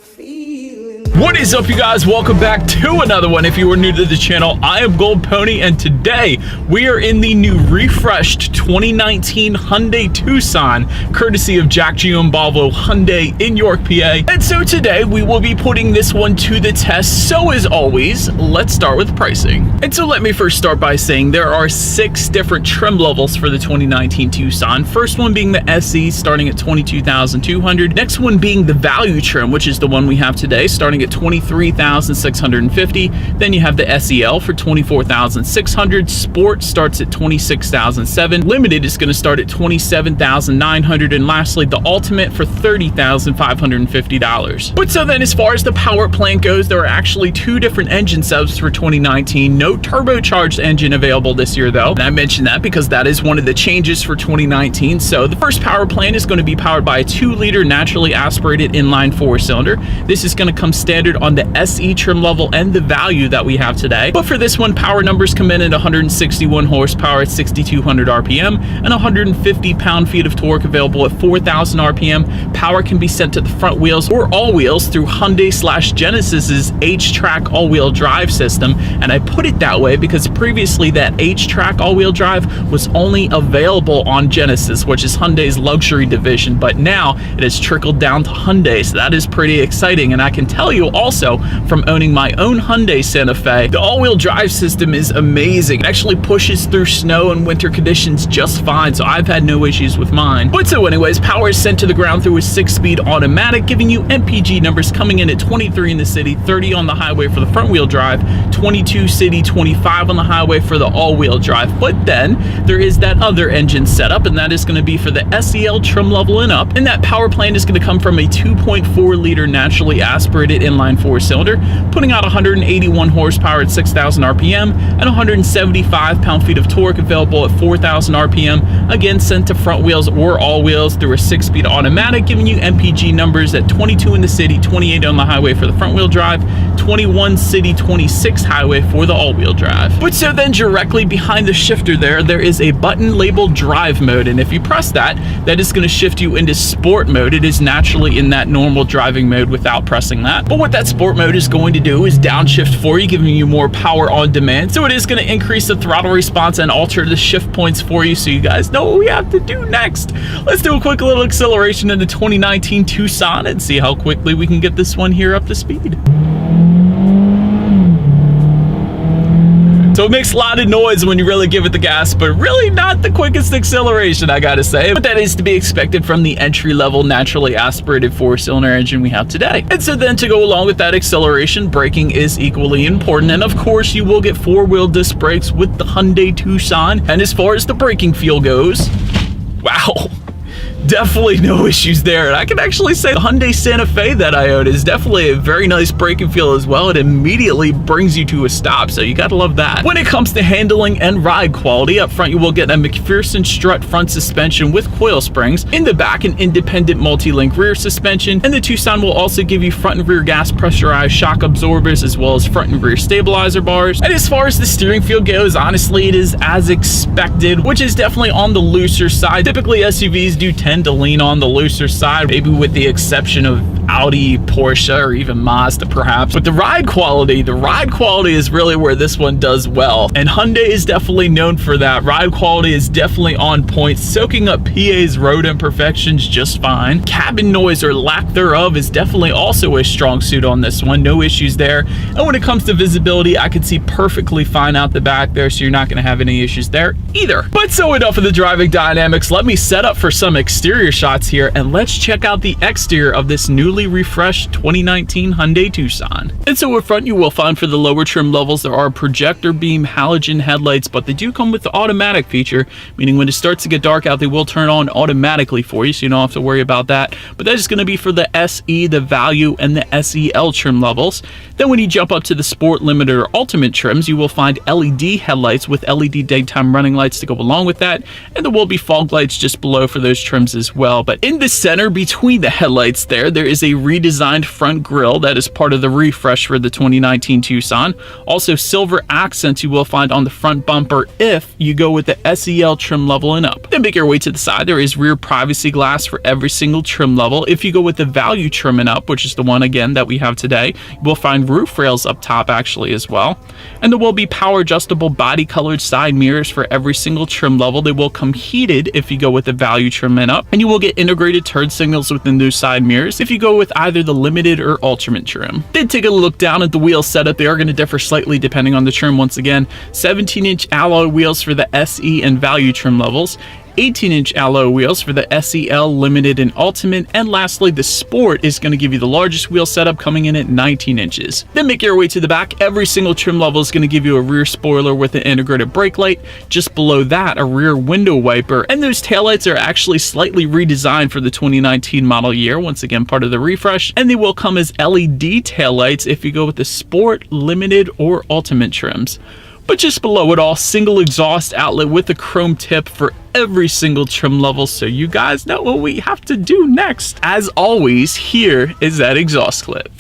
What is up, you guys? Welcome back to another one. If you are new to the channel, I am Gold Pony, and today we are in the new refreshed 2019 Hyundai Tucson, courtesy of Jack Giambalvo Hyundai in York, PA. And so today we will be putting this one to the test. So as always, let's start with pricing. And so let me first start by saying there are 6 different trim levels for the 2019 Tucson. First one being the SE, starting at $22,200. Next one being the value trim, which is the one we have today, starting at $23,650. Then you have the SEL for $24,600. Sport starts at $26,700. Limited is going to start at $27,900, and lastly the Ultimate for $30,550. But so then, as far as the power plant goes, there are actually 2 different engine subs for 2019. No turbocharged engine available this year though, and I mentioned that because that is one of the changes for 2019. So the first power plant is going to be powered by a 2-liter naturally aspirated inline 4-cylinder. This is going to come standard on the SE trim level and the value that we have today. But for this one, power numbers come in at 161 horsepower at 6,200 RPM and 150 pound-feet of torque available at 4,000 RPM. Power can be sent to the front wheels or all wheels through Hyundai/Genesis's H-Track all-wheel drive system. And I put it that way because previously that H-Track all-wheel drive was only available on Genesis, which is Hyundai's luxury division, but now it has trickled down to Hyundai, so that is pretty exciting. And I can tell you also from owning my own Hyundai Santa Fe, the all-wheel drive system is amazing. It actually pushes through snow and winter conditions just fine, so I've had no issues with mine. But so anyways, power is sent to the ground through a 6-speed automatic, giving you MPG numbers coming in at 23 in the city, 30 on the highway for the front-wheel drive, 22 city, 25 on the highway for the all-wheel drive. But then there is that other engine setup, and that is going to be for the SEL trim level and up, and that power plant is going to come from a 2.4-liter naturally aspirated inline 4-cylinder, putting out 181 horsepower at 6,000 RPM and 175 pound-feet of torque available at 4,000 RPM, again sent to front wheels or all wheels through a 6-speed automatic, giving you MPG numbers at 22 in the city, 28 on the highway for the front-wheel drive, 21 city, 26 highway for the all-wheel drive. But so then directly behind the shifter there is a button labeled drive mode, and if you press that, that is going to shift you into sport mode. It is naturally in that normal driving mode without pressing that. But what that sport mode is going to do is downshift for you, giving you more power on demand. So it is going to increase the throttle response and alter the shift points for you, so you guys know what we have to do next. Let's do a quick little acceleration in the 2019 Tucson and see how quickly we can get this one here up to speed. So it makes a lot of noise when you really give it the gas, but really not the quickest acceleration, I gotta say. But that is to be expected from the entry-level naturally aspirated 4-cylinder engine we have today. And so then to go along with that acceleration, braking is equally important. And of course, you will get 4-wheel disc brakes with the Hyundai Tucson. And as far as the braking feel goes, wow. Definitely no issues there. And I can actually say the Hyundai Santa Fe that I own is definitely a very nice braking feel as well. It immediately brings you to a stop, so you gotta love that. When it comes to handling and ride quality, up front you will get a McPherson strut front suspension with coil springs. In the back, an independent multi-link rear suspension, and the Tucson will also give you front and rear gas pressurized shock absorbers as well as front and rear stabilizer bars. And as far as the steering feel goes, honestly it is as expected, which is definitely on the looser side. Typically SUVs do tend to lean on the looser side, maybe with the exception of Audi, Porsche, or even Mazda perhaps. But the ride quality is really where this one does well, and Hyundai is definitely known for that. Ride quality is definitely on point, soaking up PA's road imperfections just fine. Cabin noise or lack thereof is definitely also a strong suit on this one, no issues there. And when it comes to visibility, I can see perfectly fine out the back there, so you're not going to have any issues there either. But so enough of the driving dynamics, let me set up for some exterior shots here, and let's check out the exterior of this newly refreshed 2019 Hyundai Tucson. And so up front you will find for the lower trim levels there are projector beam halogen headlights, but they do come with the automatic feature, meaning when it starts to get dark out they will turn on automatically for you, so you don't have to worry about that. But that is going to be for the SE, the value, and the SEL trim levels. Then when you jump up to the Sport, Limited, or Ultimate trims, you will find LED headlights with LED daytime running lights to go along with that, and there will be fog lights just below for those trims as well. But in the center between the headlights there is a a redesigned front grille that is part of the refresh for the 2019 Tucson. Also, silver accents you will find on the front bumper if you go with the SEL trim level and up. Then make your way to the side. There is rear privacy glass for every single trim level. If you go with the value trim and up, which is the one again that we have today, you will find roof rails up top actually as well. And there will be power adjustable body colored side mirrors for every single trim level. They will come heated if you go with the value trim and up, and you will get integrated turn signals within those side mirrors if you go with either the limited or ultimate trim. Then take a look down at the wheel setup. They are going to differ slightly depending on the trim. Once again, 17-inch alloy wheels for the SE and value trim levels, 18-inch alloy wheels for the SEL, Limited, and Ultimate, and lastly, the Sport is going to give you the largest wheel setup, coming in at 19 inches. Then make your way to the back. Every single trim level is going to give you a rear spoiler with an integrated brake light. Just below that, a rear window wiper, and those taillights are actually slightly redesigned for the 2019 model year, once again part of the refresh, and they will come as LED taillights if you go with the Sport, Limited, or Ultimate trims. But just below it all, single exhaust outlet with a chrome tip for every single trim level, so you guys know what we have to do next. As always, here is that exhaust clip.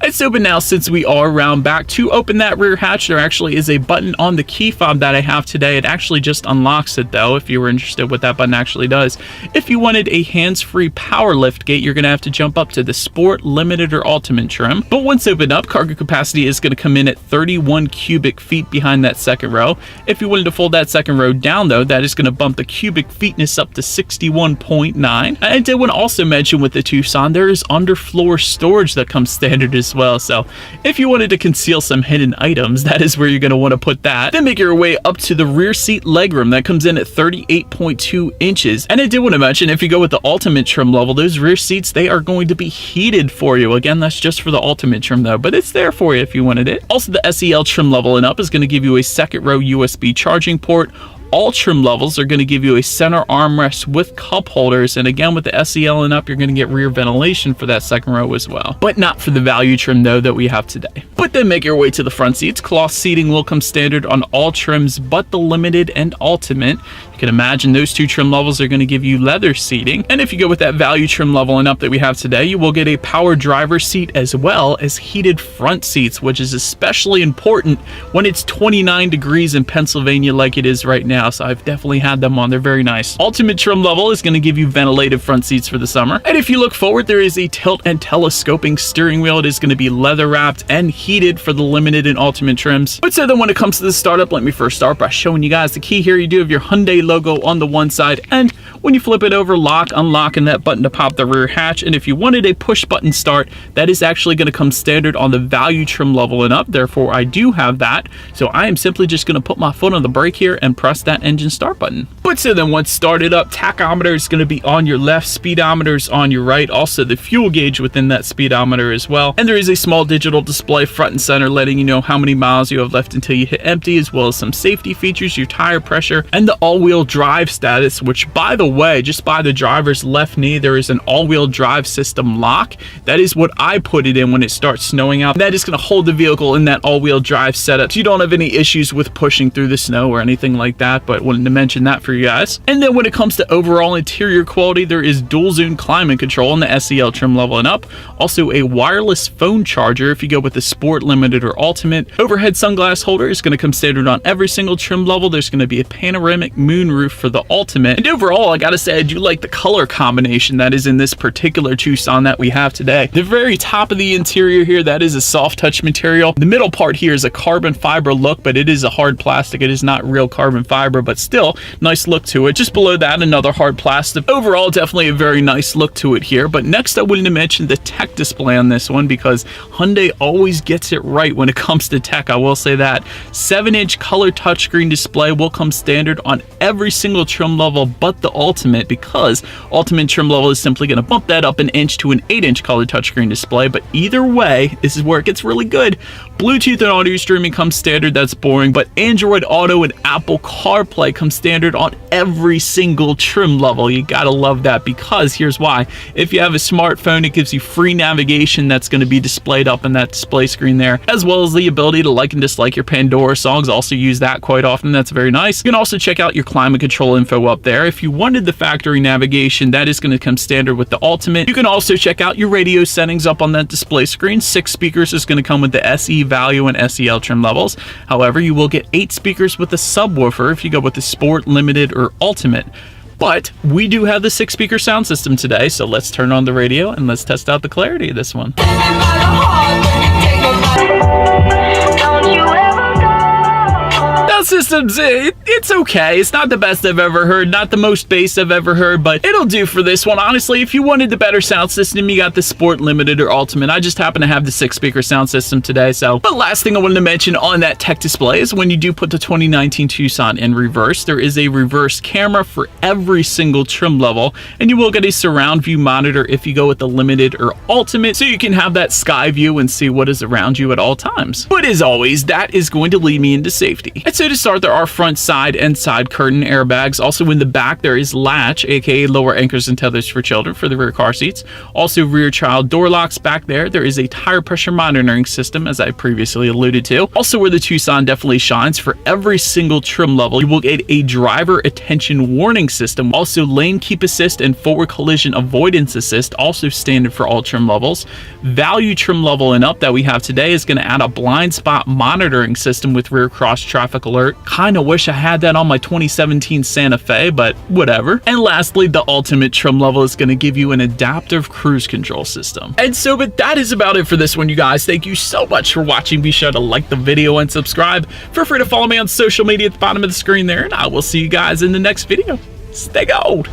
It's open now since we are around back. To open that rear hatch, there actually is a button on the key fob that I have today. It actually just unlocks it though, if you were interested what that button actually does. If you wanted a hands-free power lift gate, you're going to have to jump up to the Sport, Limited, or Ultimate trim. But once opened up, cargo capacity is going to come in at 31 cubic feet behind that second row. If you wanted to fold that second row down though, that is going to bump the cubic feetness up to 61.9. I did want to also mention with the Tucson, there is underfloor storage that comes standard as well. So if you wanted to conceal some hidden items, that is where you're going to want to put that. Then make your way up to the rear seat legroom that comes in at 38.2 inches. And I did want to mention, if you go with the Ultimate trim level, those rear seats, they are going to be heated for you. Again, that's just for the Ultimate trim though, but it's there for you if you wanted it. Also, the SEL trim level and up is going to give you a second row USB charging port. All trim levels are going to give you a center armrest with cup holders, and again with the SEL and up, you're going to get rear ventilation for that second row as well, but not for the value trim though that we have today. But then make your way to the front seats. Cloth seating will come standard on all trims but the Limited and Ultimate. You can imagine those two trim levels are going to give you leather seating, and if you go with that value trim level and up that we have today, you will get a power driver seat as well as heated front seats, which is especially important when it's 29 degrees in Pennsylvania like it is right now. So I've definitely had them on. They're very nice. Ultimate trim level is going to give you ventilated front seats for the summer. And if you look forward, there is a tilt and telescoping steering wheel. It is going to be leather wrapped and heated for the Limited and Ultimate trims. But so then when it comes to the startup, let me first start by showing you guys the key here. You do have your Hyundai logo on the one side, and when you flip it over, lock, unlock, and that button to pop the rear hatch. And if you wanted a push button start, that is actually going to come standard on the value trim level and up. Therefore, I do have that. So I am simply just going to put my foot on the brake here and press that engine start button. But so then once started up, tachometer is going to be on your left, speedometer is on your right, also the fuel gauge within that speedometer as well. And there is a small digital display front and center letting you know how many miles you have left until you hit empty, as well as some safety features, your tire pressure, and the all-wheel drive status, which by the way, just by the driver's left knee, there is an all-wheel drive system lock. That is what I put it in when it starts snowing out. That is going to hold the vehicle in that all-wheel drive setup, so you don't have any issues with pushing through the snow or anything like that, but wanted to mention that for you guys. And then when it comes to overall interior quality, there is dual zone climate control on the SEL trim level and up. Also a wireless phone charger if you go with the Sport, Limited, or Ultimate. Overhead sunglass holder is going to come standard on every single trim level. There's going to be a panoramic moonroof for the Ultimate. And overall, I gotta say, I do like the color combination that is in this particular Tucson that we have today. The very top of the interior here, that is a soft touch material. The middle part here is a carbon fiber look, but it is a hard plastic. It is not real carbon fiber, but still nice look to it. Just below that, another hard plastic. Overall, definitely a very nice look to it here. But next, I wanted to mention the tech display on this one, because Hyundai always gets it right when it comes to tech. I will say that. 7-inch color touchscreen display will come standard on every single trim level but the Ultimate, because Ultimate trim level is simply going to bump that up an inch to an 8-inch color touchscreen display. But either way, this is where it gets really good. Bluetooth and audio streaming comes standard, that's boring, but Android Auto and Apple CarPlay come standard on every single trim level. You gotta love that, because here's why. If you have a smartphone, it gives you free navigation that's going to be displayed up in that display screen there, as well as the ability to like and dislike your Pandora songs. Also use that quite often. That's very nice. You can also check out your climate control info up there. If you wanted the factory navigation, that is going to come standard with the Ultimate. You can also check out your radio settings up on that display screen. 6 speakers is going to come with the SE Value and SEL trim levels. However, you will get 8 speakers with a subwoofer if you go with the Sport, Limited, or Ultimate. But we do have the 6-speaker sound system today, so let's turn on the radio and let's test out the clarity of this one. Systems, it's okay. It's not the best I've ever heard, not the most bass I've ever heard, but it'll do for this one. Honestly, if you wanted the better sound system, you got the Sport, Limited, or Ultimate. I just happen to have the 6-speaker sound system today. So, but last thing I wanted to mention on that tech display is when you do put the 2019 Tucson in reverse, there is a reverse camera for every single trim level, and you will get a surround view monitor if you go with the Limited or Ultimate, so you can have that sky view and see what is around you at all times. But as always, that is going to lead me into safety. And so to start, there are front, side, and side curtain airbags. Also in the back, there is latch, aka lower anchors and tethers for children for the rear car seats. Also rear child door locks back there. There is a tire pressure monitoring system, as I previously alluded to. Also where the Tucson definitely shines, for every single trim level, you will get a driver attention warning system. Also lane keep assist and forward collision avoidance assist, also standard for all trim levels. Value trim level and up that we have today is going to add a blind spot monitoring system with rear cross traffic alert. Kinda wish I had that on my 2017 Santa Fe, but whatever. And lastly, the Ultimate trim level is going to give you an adaptive cruise control system. And so, but that is about it for this one, you guys. Thank you so much for watching. Be sure to like the video and subscribe. Feel free to follow me on social media at the bottom of the screen there, and I will see you guys in the next video. Stay gold.